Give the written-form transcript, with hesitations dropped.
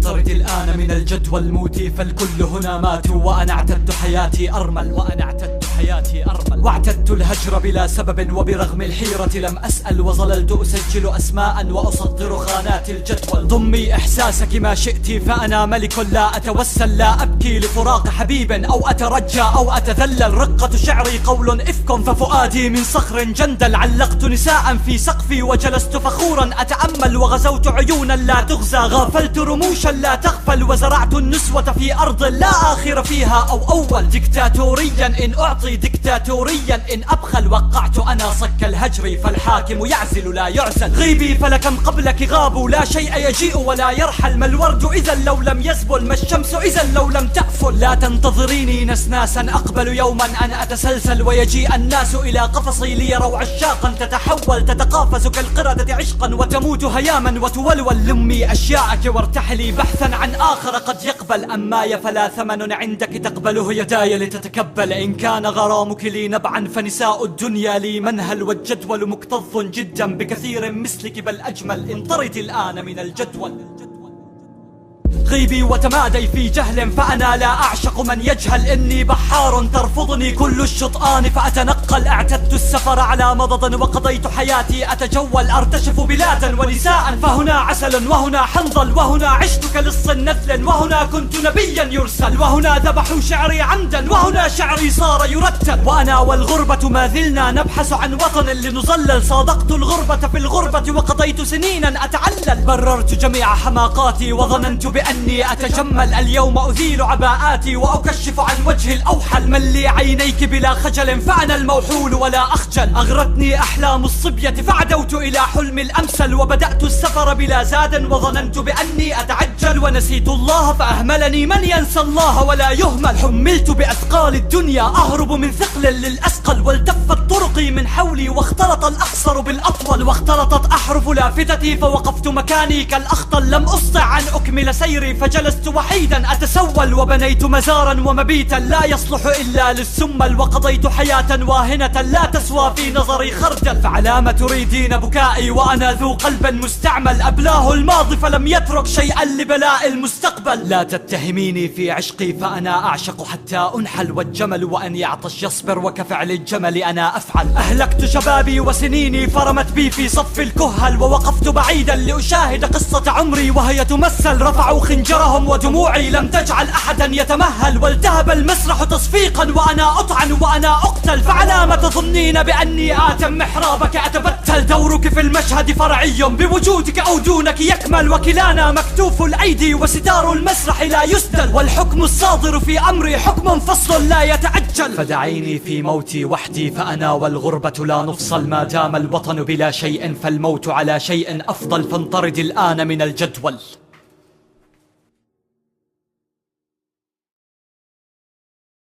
فانطرد الآن من الجدول موتي، فالكل هنا ماتوا وأنا اعتدت حياتي أرمل، واعتدت الهجر بلا سبب، وبرغم الحيرة لم أسأل، وظللت أسجل أسماء وأسطر خانات الجدول. ضمي إحساسك ما شئت، فأنا ملك لا أتوسل، لا أبكي لفراق حبيب أو أترجى أو أتذلل. رقة شعري قول إفك، ففؤادي من صخر جندل. علقت نساء في سقفي وجلست فخورا أتأمل، وغزوت عيونا لا تغزى، غافلت رموشا لا تغفل، وزرعت النسوة في أرض لا آخر فيها أو أول. دكتاتوريا إن أعطي، دكتاتوريا إن أبخل، وقعت أنا صك الهجر، فالحاكم يعزل لا يعزل. غيبي فلكم قبلك غابوا، لا شيء يجيء ولا يرحل. ما الورد إذا لو لم يزبل، ما الشمس إذا لو لم تأفل. لا تنتظريني نسناسا، أقبل يوما أن أتسلسل، ويجيء الناس إلى قفصي ليروا عشاقا تتحول، تتقافز كالقردة عشقا وتموت هياما وتولول. لمي أشياءك وارتحلي بحثا عن آخر قد يقبل، أماي فلا ثمن عندك تقبله يداي لتتكبل. إن كان غرامك لي نبعا، فنساء الدنيا لي منهل، والجدول مكتظ جدا بكثير مثلك بل أجمل. انطرد الآن من الجدول. غيبي وتمادي في جهل، فأنا لا أعشق من يجهل. إني بحار ترفضني كل الشطآن فأتنقل. اعتدت السفر على مضض، وقضيت حياتي أتجول، أرتشف بلادا ونساء، فهنا عسل وهنا حنظل، وهنا عشت كلص نثل، وهنا كنت نبيا يرسل، وهنا ذبحوا شعري عمدا، وهنا شعري صار يرتل. وأنا والغربة ما زلنا نبحث عن وطن لنظلل. صادقت الغربة في الغربة وقضيت سنينا أتعلل. بررت جميع حماقاتي وظننت بأني أتجمل. اليوم أذيل عباءاتي وأكشف عن وجه الأوحل. من لي عينيك بلا خجل، فأنا الموحول ولا أخجل. أغرتني أحلام الصبية فعدوت إلى حلم الأمثل، وبدأت السفر بلا زاد وظننت بأني أتعجل. ونسيت الله فأهملني من ينسى الله ولا يهمل. حملت بأثقال الدنيا أهرب من ثقل للأثقل، والتفت طرقي من حولي واختلط الأقصر بالأطول. واختلطت أحرف لافتتي فوقفت مكاني كالأخطل. لم أستطع أن أكمل سيري فجلست وحيدا أتسول، وبنيت مزارا ومبيتا لا يصلح إلا للسمل. وقضيت حياة واهنة لا تسوى في نظري خردل. فعلام تريدين بكائي وأنا ذو قلب مستعمل؟ أبلاه الماضي فلم يترك شيئا لبلاء المستقبل. لا تتهميني في عشقي، فأنا أعشق حتى أنحل. والجمل وأن يعطش يصبر، وكفعل الجمل أنا أفعل. أهلكت شبابي وسنيني فرمت بي في صف الكهل، ووقفت بعيدا لأشاهد قصة عمري وهي تمثل. رفعوا خنجرهم ودموعي لم تجعل أحدا يتمهل، والتهب المسرح تصفيقا وأنا أطعن وأنا أقتل. فعلى ما تظنين بأني آتم محرابك أتبتل؟ دورك في المشهد فرعي، بوجودك أو دونك يكمل، وكلانا مكتوف الأيدي وستار المسرح لا يسدل. والحكم الصادر في أمري حكم فصل لا يتعجل. فدعيني في موتي وحدي، فأنا والغربة لا نفصل. ما دام الوطن بلا شيء، فالموت على شيء أفضل. فانطرد الآن من الجدول.